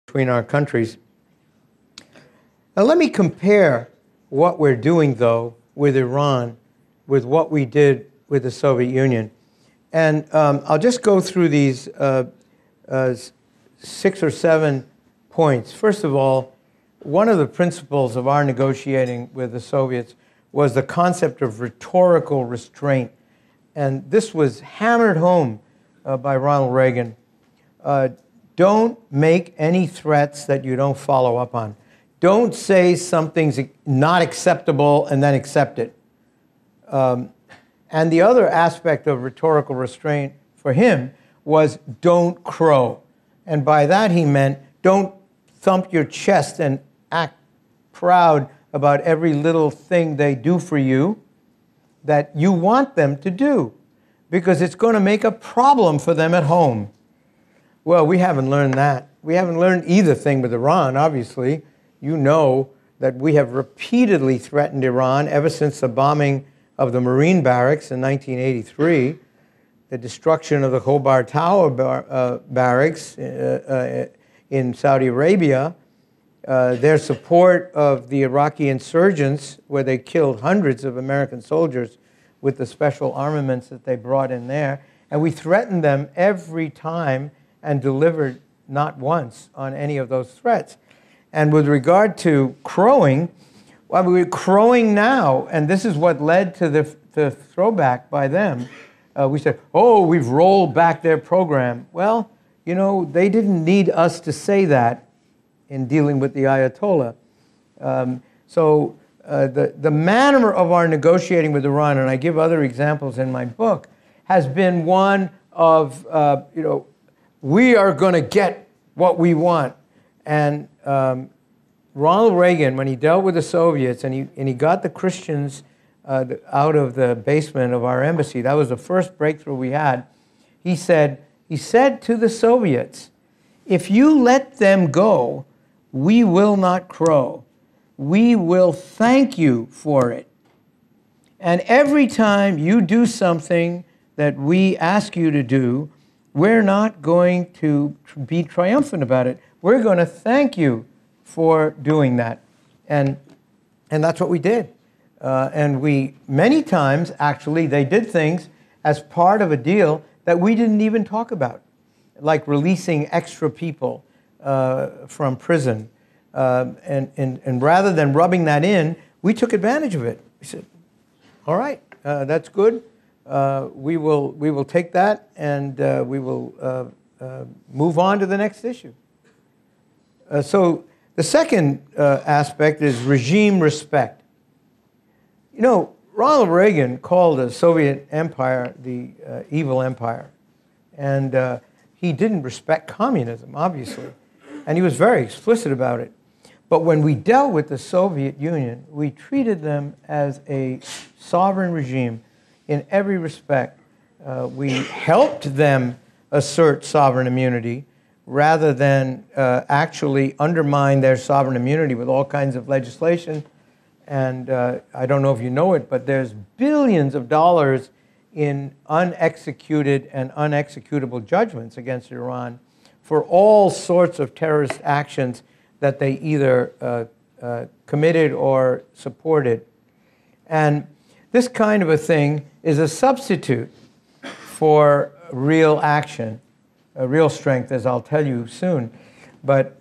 between our countries. Now let me compare what we're doing, though, with Iran with what we did with the Soviet Union. And I'll just go through these 6 or 7 points. First of all, one of the principles of our negotiating with the Soviets was the concept of rhetorical restraint. And this was hammered home by Ronald Reagan. Don't make any threats that you don't follow up on. Don't say something's not acceptable and then accept it. And the other aspect of rhetorical restraint for him was don't crow. And by that he meant don't thump your chest and act proud about every little thing they do for you that you want them to do, because it's going to make a problem for them at home. Well, we haven't learned that. We haven't learned either thing with Iran, obviously. You know that we have repeatedly threatened Iran ever since the bombing of the Marine barracks in 1983, the destruction of the Khobar Tower barracks in Saudi Arabia, their support of the Iraqi insurgents, where they killed hundreds of American soldiers with the special armaments that they brought in there. And we threatened them every time and delivered not once on any of those threats. And with regard to crowing, well, we're crowing now, and this is what led to the throwback by them. We said, oh, we've rolled back their program. Well, you know, they didn't need us to say that in dealing with the Ayatollah. The manner of our negotiating with Iran, and I give other examples in my book, has been one of, you know, we are going to get what we want. And Ronald Reagan, when he dealt with the Soviets and he got the Christians out of the basement of our embassy, that was the first breakthrough we had. He said to the Soviets, if you let them go, we will not crow. We will thank you for it. And every time you do something that we ask you to do, we're not going to be triumphant about it. We're going to thank you for doing that. And that's what we did. And we, many times, actually, they did things as part of a deal that we didn't even talk about, like releasing extra people from prison. And rather than rubbing that in, we took advantage of it. We said, all right, that's good. We will take that, and we will move on to the next issue. So the second aspect is regime respect. You know, Ronald Reagan called the Soviet Empire the evil empire. And he didn't respect communism, obviously. And he was very explicit about it. But when we dealt with the Soviet Union, we treated them as a sovereign regime in every respect. We helped them assert sovereign immunity rather than actually undermine their sovereign immunity with all kinds of legislation. And I don't know if you know it, but there's billions of dollars in unexecuted and unexecutable judgments against Iran for all sorts of terrorist actions that they either committed or supported. And this kind of a thing is a substitute for real action, real strength, as I'll tell you soon. But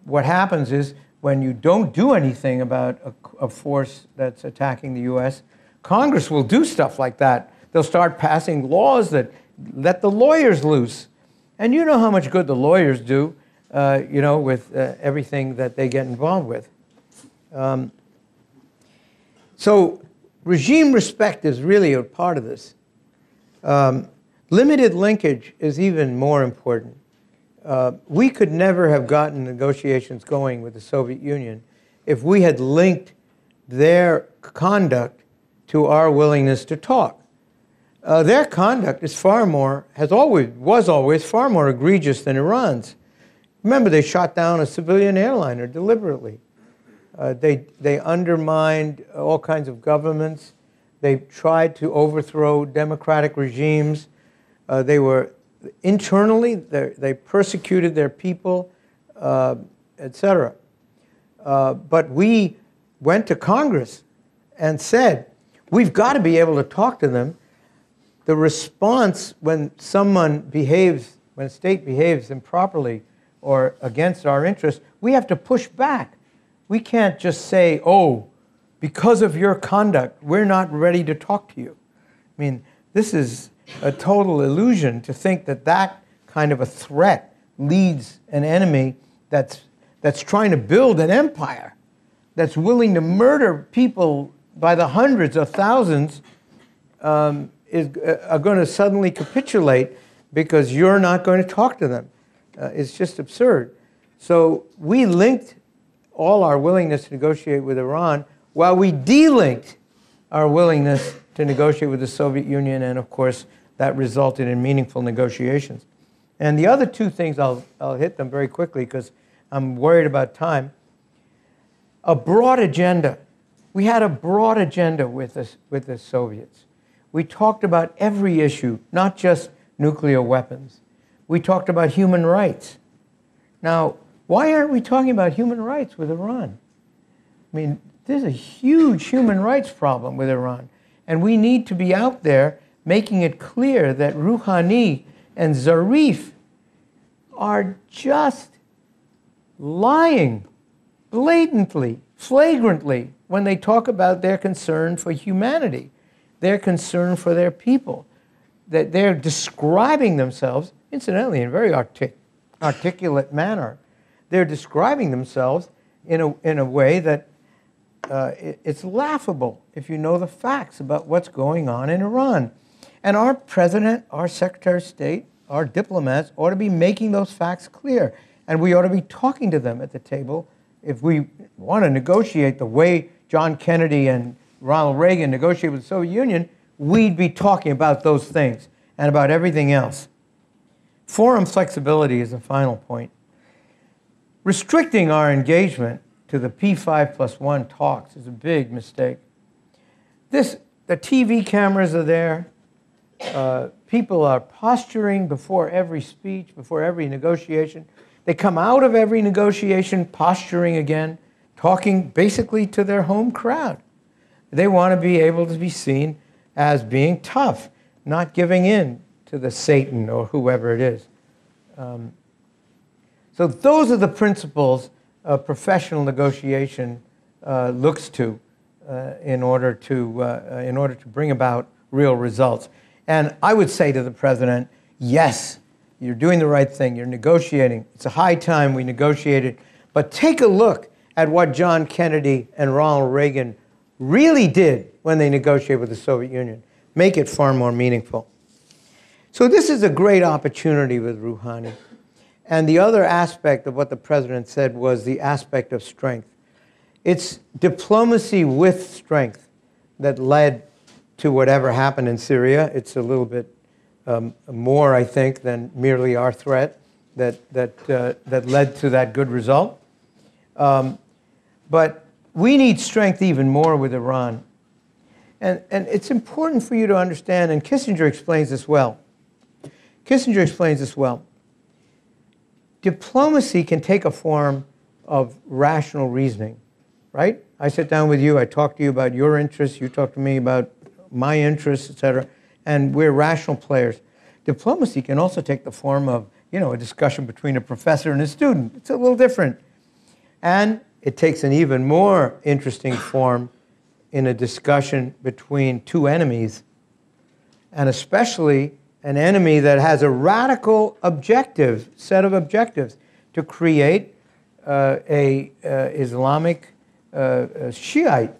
what happens is when you don't do anything about a force that's attacking the U.S., Congress will do stuff like that. They'll start passing laws that let the lawyers loose. And you know how much good the lawyers do, you know, with everything that they get involved with. So regime respect is really a part of this. Limited linkage is even more important. We could never have gotten negotiations going with the Soviet Union if we had linked their conduct to our willingness to talk. Their conduct is was always far more egregious than Iran's. Remember, they shot down a civilian airliner deliberately. They undermined all kinds of governments. They tried to overthrow democratic regimes. Internally, they persecuted their people. etc. But we went to Congress and said, we've got to be able to talk to them. The response when when a state behaves improperly or against our interests, we have to push back. We can't just say, oh, because of your conduct, we're not ready to talk to you. I mean, this is a total illusion to think that that kind of a threat leads an enemy that's trying to build an empire, that's willing to murder people by the hundreds of thousands, are going to suddenly capitulate because you're not going to talk to them. It's just absurd. So we linked all our willingness to negotiate with Iran while we delinked our willingness to negotiate with the Soviet Union, and of course that resulted in meaningful negotiations. And the other two things, I'll hit them very quickly because I'm worried about time. A broad agenda. We had a broad agenda with the Soviets. We talked about every issue, not just nuclear weapons. We talked about human rights. Now, why aren't we talking about human rights with Iran? I mean, there's a huge human rights problem with Iran. And we need to be out there making it clear that Rouhani and Zarif are just lying blatantly, flagrantly, when they talk about their concern for humanity, their concern for their people, that they're describing themselves, incidentally, in a very articulate manner. They're describing themselves in a way that it's laughable if you know the facts about what's going on in Iran. And our president, our secretary of state, our diplomats ought to be making those facts clear. And we ought to be talking to them at the table. If we want to negotiate the way John Kennedy and Ronald Reagan negotiated with the Soviet Union, we'd be talking about those things and about everything else. Forum flexibility is the final point. Restricting our engagement to the P5+1 talks is a big mistake. The TV cameras are there. People are posturing before every speech, before every negotiation. They come out of every negotiation posturing again, talking basically to their home crowd. They want to be able to be seen as being tough, not giving in to the Satan or whoever it is. So those are the principles professional negotiation looks to in order to bring about real results. And I would say to the president, yes, you're doing the right thing. You're negotiating. It's a high time we negotiated. But take a look at what John Kennedy and Ronald Reagan really did when they negotiated with the Soviet Union. Make it far more meaningful. So this is a great opportunity with Rouhani. And the other aspect of what the president said was the aspect of strength. It's diplomacy with strength that led to whatever happened in Syria. It's a little bit more, I think, than merely our threat that led to that good result. But we need strength even more with Iran. And it's important for you to understand, and Kissinger explains this well. Kissinger explains this well. Diplomacy can take a form of rational reasoning, right? I sit down with you, I talk to you about your interests, you talk to me about my interests, etc., and we're rational players. Diplomacy can also take the form of, a discussion between a professor and a student. It's a little different. And it takes an even more interesting form in a discussion between two enemies, and especially an enemy that has a radical set of objectives to create a Islamic Shiite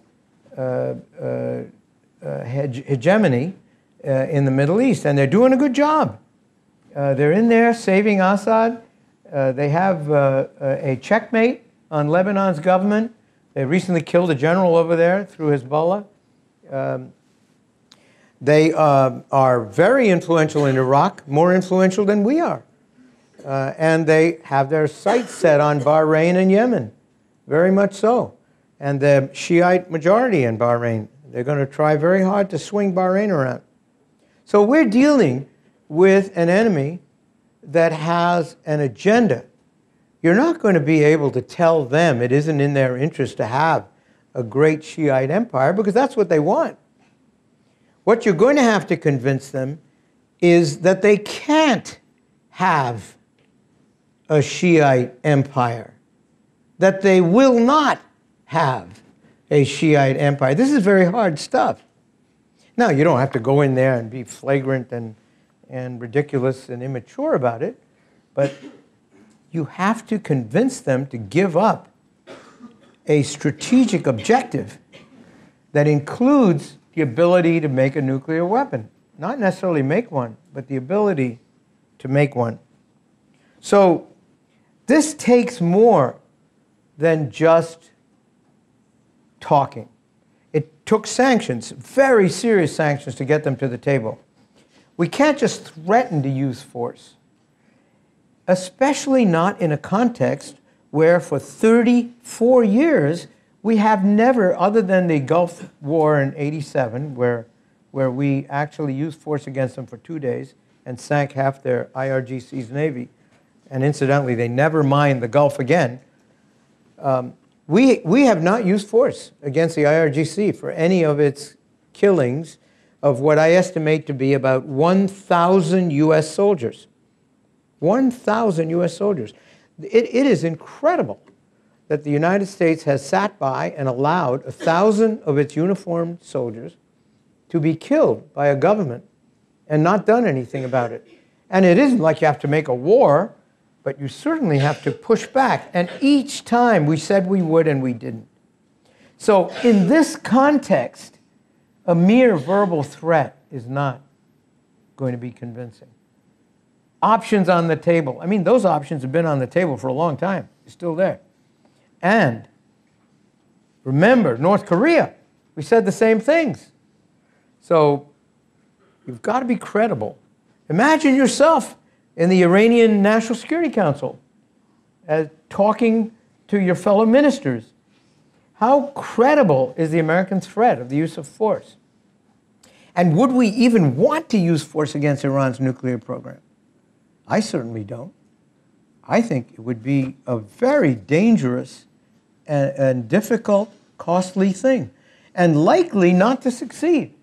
hegemony in the Middle East. And they're doing a good job. They're in there saving Assad. They have a checkmate on Lebanon's government. They recently killed a general over there through Hezbollah. They are very influential in Iraq, more influential than we are. And they have their sights set on Bahrain and Yemen, very much so. And the Shiite majority in Bahrain, they're going to try very hard to swing Bahrain around. So we're dealing with an enemy that has an agenda. you're not going to be able to tell them it isn't in their interest to have a great Shiite empire, because that's what they want. What you're going to have to convince them is that they can't have a Shiite empire, that they will not have a Shiite empire. This is very hard stuff. Now, you don't have to go in there and be flagrant and ridiculous and immature about it, but you have to convince them to give up a strategic objective that includes the ability to make a nuclear weapon. Not necessarily make one, but the ability to make one. So this takes more than just talking. It took sanctions, very serious sanctions, to get them to the table. We can't just threaten to use force, especially not in a context where for 34 years we have never, other than the Gulf War in '87, where we actually used force against them for 2 days and sank half their IRGC's Navy, and incidentally, they never mined the Gulf again. We have not used force against the IRGC for any of its killings of what I estimate to be about 1,000 U.S. soldiers. 1,000 U.S. soldiers. It is incredible that the United States has sat by and allowed 1,000 of its uniformed soldiers to be killed by a government and not done anything about it. And it isn't like you have to make a war, but you certainly have to push back. And each time we said we would and we didn't. So in this context, a mere verbal threat is not going to be convincing. Options on the table. I mean, those options have been on the table for a long time. They're still there. And remember, North Korea, we said the same things. So you've got to be credible. Imagine yourself in the Iranian National Security Council talking to your fellow ministers. How credible is the American threat of the use of force? And would we even want to use force against Iran's nuclear program? I certainly don't. I think it would be a very dangerous and difficult, costly thing, and likely not to succeed.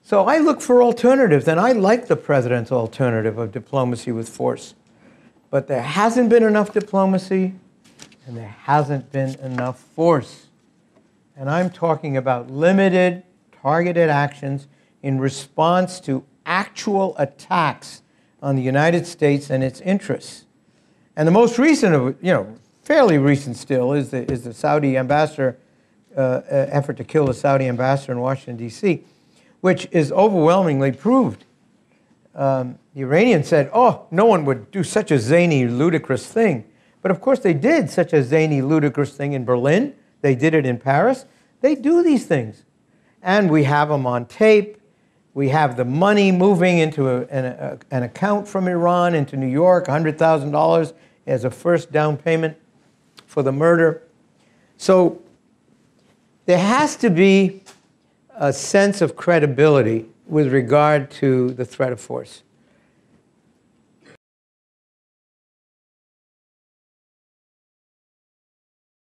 So I look for alternatives, and I like the president's alternative of diplomacy with force. But there hasn't been enough diplomacy, and there hasn't been enough force. And I'm talking about limited, targeted actions in response to actual attacks on the United States and its interests. And the most recent of, fairly recent still, is the Saudi ambassador, effort to kill the Saudi ambassador in Washington, D.C., which is overwhelmingly proved. The Iranians said, oh, no one would do such a zany, ludicrous thing. But of course they did such a zany, ludicrous thing in Berlin. They did it in Paris. They do these things. And we have them on tape. We have the money moving into an account from Iran into New York, $100,000 as a first down payment for the murder. So there has to be a sense of credibility with regard to the threat of force.